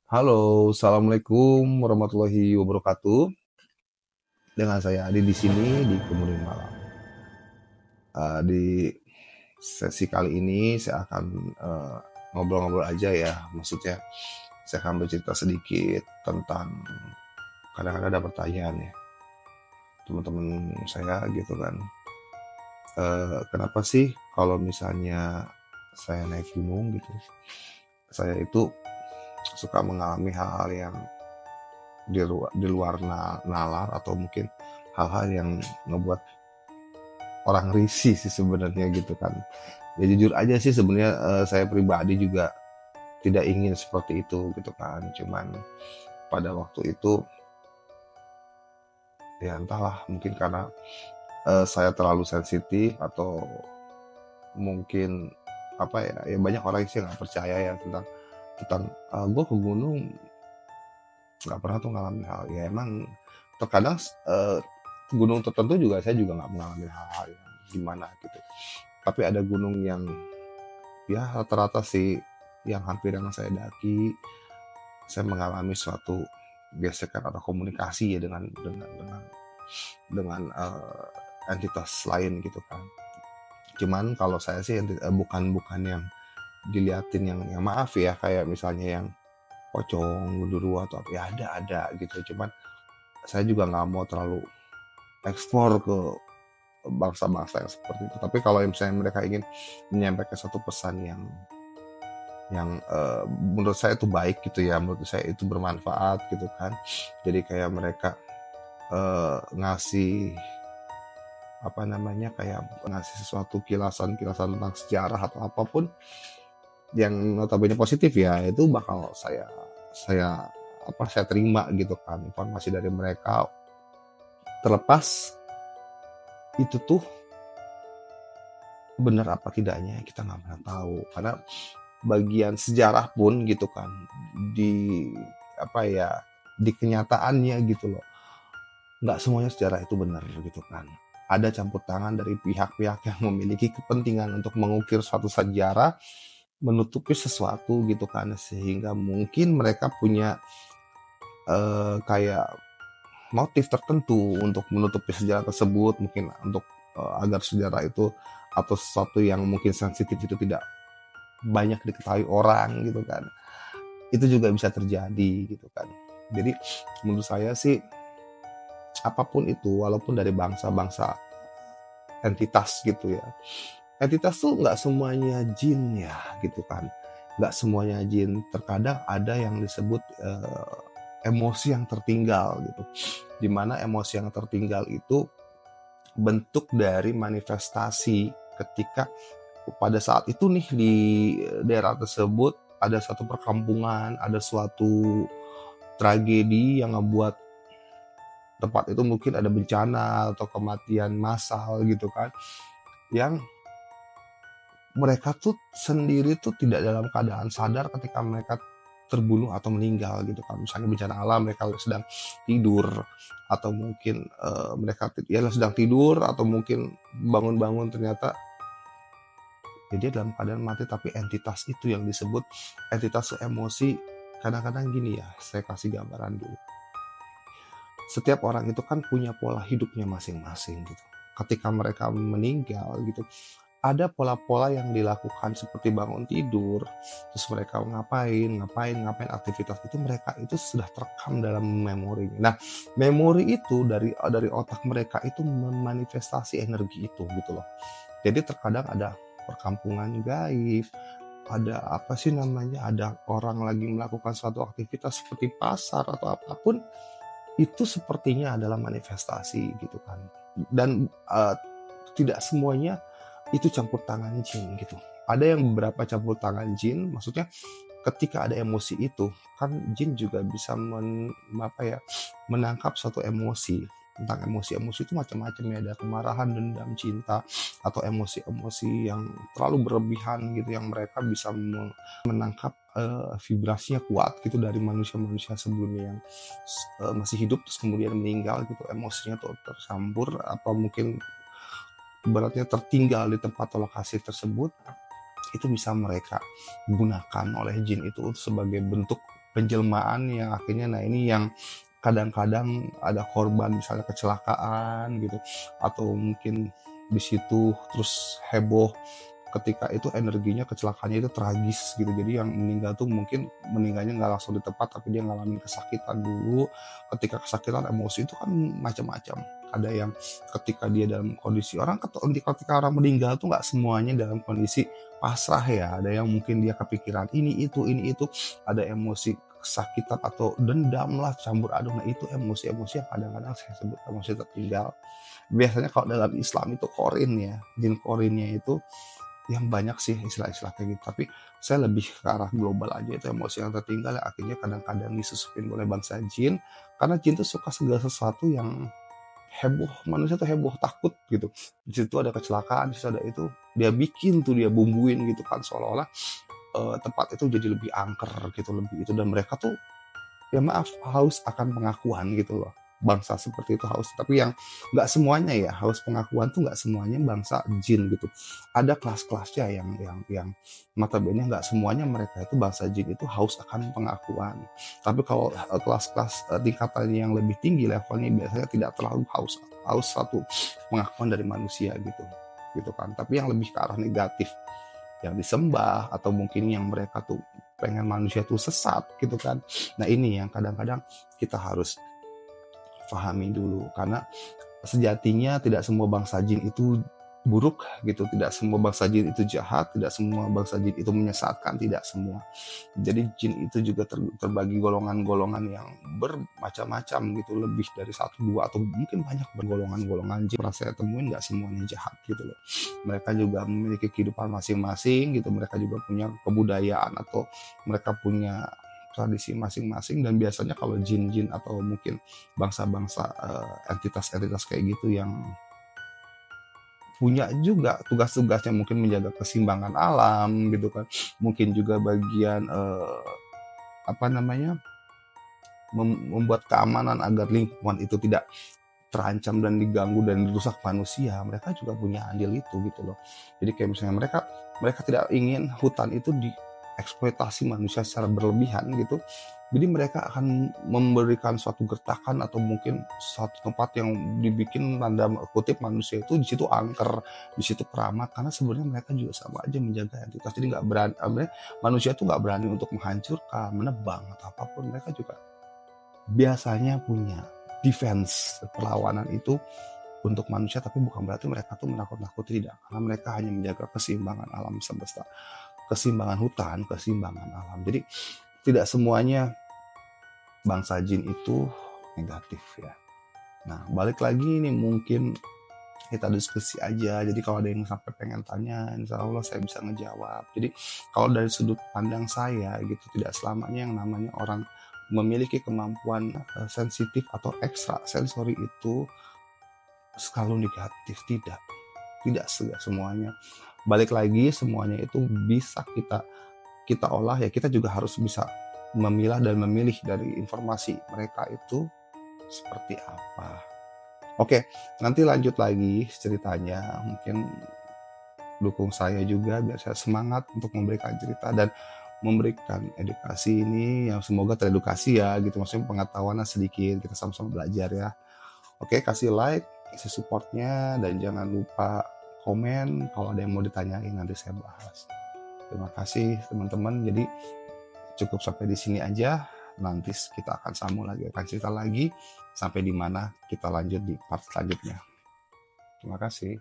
Halo, assalamualaikum warahmatullahi wabarakatuh. Dengan saya Adi di sini di Kemuning Malam. Di sesi kali ini saya akan ngobrol-ngobrol aja ya. Maksudnya saya akan bercerita sedikit tentang kadang-kadang ada pertanyaan ya teman-teman saya gitu kan. Kenapa sih kalau misalnya saya naik gunung gitu, saya itu suka mengalami hal-hal yang di luar nalar atau mungkin hal-hal yang ngebuat orang risih sih sebenarnya gitu kan. Ya jujur aja sih sebenarnya saya pribadi juga tidak ingin seperti itu gitu kan. Cuman pada waktu itu ya entahlah mungkin karena saya terlalu sensitif atau mungkin apa ya, ya banyak orang sih nggak percaya ya tentang gue ke gunung nggak pernah tuh ngalamin hal ya emang terkadang gunung tertentu juga saya juga nggak mengalami hal-hal yang gimana gitu, tapi ada gunung yang ya rata-rata sih yang hampir yang saya daki, saya mengalami suatu gesekan atau komunikasi ya dengan entitas lain gitu kan. Cuman kalau saya sih bukan yang diliatin yang maaf ya kayak misalnya yang pocong, gundurwo atau apa ya ada gitu. Cuman saya juga nggak mau terlalu eksplor ke bangsa-bangsa yang seperti itu. Tapi kalau misalnya mereka ingin menyampaikan satu pesan yang menurut saya itu baik gitu ya, menurut saya itu bermanfaat gitu kan. Jadi kayak mereka ngasih apa namanya kayak ngasih sesuatu kilasan-kilasan tentang sejarah atau apapun yang notabene positif ya itu bakal saya saya terima gitu kan informasi dari mereka, terlepas itu tuh benar apa tidaknya kita nggak pernah tahu karena bagian sejarah pun gitu kan di apa ya di kenyataannya gitu loh, nggak semuanya sejarah itu benar gitu kan, ada campur tangan dari pihak-pihak yang memiliki kepentingan untuk mengukir suatu sejarah, menutupi sesuatu gitu kan sehingga mungkin mereka punya kayak motif tertentu untuk menutupi sejarah tersebut, mungkin untuk agar sejarah itu atau sesuatu yang mungkin sensitif itu tidak banyak diketahui orang gitu kan, itu juga bisa terjadi gitu kan. Jadi menurut saya sih apapun itu walaupun dari bangsa-bangsa entitas gitu ya, entitas tuh nggak semuanya jin ya gitu kan, nggak semuanya jin, terkadang ada yang disebut emosi yang tertinggal gitu, dimana emosi yang tertinggal itu bentuk dari manifestasi ketika pada saat itu nih di daerah tersebut ada satu perkampungan, ada suatu tragedi yang ngebuat tempat itu mungkin ada bencana atau kematian massal gitu kan, yang mereka tuh sendiri tuh tidak dalam keadaan sadar ketika mereka terbunuh atau meninggal gitu kan. Misalnya bencana alam mereka sedang tidur atau mungkin mereka ya sedang tidur atau mungkin bangun-bangun ternyata ya dia dalam keadaan mati, tapi entitas itu yang disebut entitas emosi. Kadang-kadang gini ya, saya kasih gambaran dulu. Setiap orang itu kan punya pola hidupnya masing-masing gitu. Ketika mereka meninggal gitu, ada pola-pola yang dilakukan seperti bangun tidur, terus mereka ngapain aktivitas itu mereka itu sudah terekam dalam memori. Nah, memori itu dari otak mereka itu memanifestasi energi itu gitu loh. Jadi terkadang ada perkampungan gaib, ada apa sih namanya, ada orang lagi melakukan suatu aktivitas seperti pasar atau apapun, itu sepertinya adalah manifestasi gitu kan. Dan tidak semuanya itu campur tangan jin gitu. Ada yang beberapa campur tangan jin, maksudnya ketika ada emosi itu kan jin juga bisa menangkap suatu emosi. Tentang emosi-emosi itu macam-macam ya, ada kemarahan, dendam, cinta, atau emosi-emosi yang terlalu berlebihan gitu yang mereka bisa menangkap vibrasinya kuat gitu dari manusia-manusia sebelumnya yang masih hidup terus kemudian meninggal gitu, emosinya tuh tercampur apa mungkin ibaratnya tertinggal di tempat lokasi tersebut, itu bisa mereka gunakan oleh jin itu sebagai bentuk penjelmaan yang akhirnya, nah ini yang kadang-kadang ada korban misalnya kecelakaan gitu, atau mungkin di situ terus heboh ketika itu energinya kecelakaannya itu tragis gitu. Jadi yang meninggal tuh mungkin meninggalnya nggak langsung di tempat, tapi dia ngalamin kesakitan dulu. Ketika kesakitan emosi itu kan macam-macam. Ada yang ketika dia dalam kondisi ketika orang meninggal tuh nggak semuanya dalam kondisi pasrah ya. Ada yang mungkin dia kepikiran ini itu. Ada emosi kesakitan atau dendam lah, campur aduk. Nah itu emosi-emosi yang kadang-kadang saya sebut emosi tertinggal. Biasanya kalau dalam Islam itu korin ya, jin korinnya itu yang banyak sih istilah-istilah kayak gitu, tapi saya lebih ke arah global aja, itu emosi yang tertinggal yang akhirnya kadang-kadang disusupin oleh bangsa jin, karena jin tuh suka segala sesuatu yang heboh, manusia tuh heboh, takut gitu. Di situ ada kecelakaan, di situ ada itu, dia bikin tuh, dia bumbuin gitu kan, seolah-olah tempat itu jadi lebih angker gitu, lebih itu, dan mereka tuh ya maaf haus akan pengakuan gitu loh. Bangsa seperti itu haus, tapi yang nggak semuanya ya haus pengakuan tuh, nggak semuanya bangsa jin gitu. Ada kelas-kelasnya yang notabene nggak semuanya mereka itu bangsa jin itu haus akan pengakuan. Tapi kalau kelas-kelas tingkatannya yang lebih tinggi levelnya biasanya tidak terlalu haus satu pengakuan dari manusia gitu kan. Tapi yang lebih ke arah negatif, yang disembah atau mungkin yang mereka tuh pengen manusia tuh sesat gitu kan. Nah ini yang kadang-kadang kita harus pahami dulu, karena sejatinya tidak semua bangsa jin itu buruk gitu, tidak semua bangsa jin itu jahat, tidak semua bangsa jin itu menyesatkan, tidak semua. Jadi jin itu juga terbagi golongan-golongan yang bermacam-macam gitu, lebih dari satu dua atau mungkin banyak bergolongan-golongan jin. Pernah saya temuin nggak semuanya jahat gitu loh. Mereka juga memiliki kehidupan masing-masing gitu, mereka juga punya kebudayaan atau mereka punya tradisi masing-masing, dan biasanya kalau jin-jin atau mungkin bangsa-bangsa entitas-entitas kayak gitu yang punya juga tugas-tugasnya mungkin menjaga keseimbangan alam gitu kan, mungkin juga bagian apa namanya, membuat keamanan agar lingkungan itu tidak terancam dan diganggu dan dirusak manusia. Mereka juga punya andil itu gitu loh. Jadi kayak misalnya mereka tidak ingin hutan itu dieksploitasi manusia secara berlebihan gitu. Jadi mereka akan memberikan suatu gertakan atau mungkin suatu tempat yang dibikin tanda kutip manusia itu di situ angker, di situ keramat, karena sebenarnya mereka juga sama aja menjaga entitas. Jadi nggak berani, manusia tuh nggak berani untuk menghancurkan, menebang atau apapun. Mereka juga biasanya punya defense, perlawanan itu untuk manusia, tapi bukan berarti mereka tuh menakut-nakuti, tidak, karena mereka hanya menjaga keseimbangan alam semesta, keseimbangan hutan, keseimbangan alam. Jadi tidak semuanya bangsa jin itu negatif ya. Nah balik lagi nih, mungkin kita diskusi aja. Jadi kalau ada yang sampai pengen tanya, insya Allah saya bisa ngejawab. Jadi kalau dari sudut pandang saya gitu, tidak selamanya yang namanya orang memiliki kemampuan sensitif atau ekstra sensori itu selalu negatif. Tidak semuanya. Balik lagi, semuanya itu bisa kita olah ya. Kita juga harus bisa memilah dan memilih dari informasi mereka itu seperti apa. Oke, nanti lanjut lagi ceritanya. Mungkin dukung saya juga biar saya semangat untuk memberikan cerita dan memberikan edukasi ini yang semoga teredukasi ya gitu. Maksudnya pengetahuannya sedikit, kita sama-sama belajar ya. Oke, kasih like, kasih supportnya, dan jangan lupa komen kalau ada yang mau ditanyain, nanti saya bahas. Terima kasih teman-teman. Jadi cukup sampai di sini aja. Nanti kita akan sambung lagi, akan cerita lagi sampai di mana kita lanjut di part selanjutnya. Terima kasih.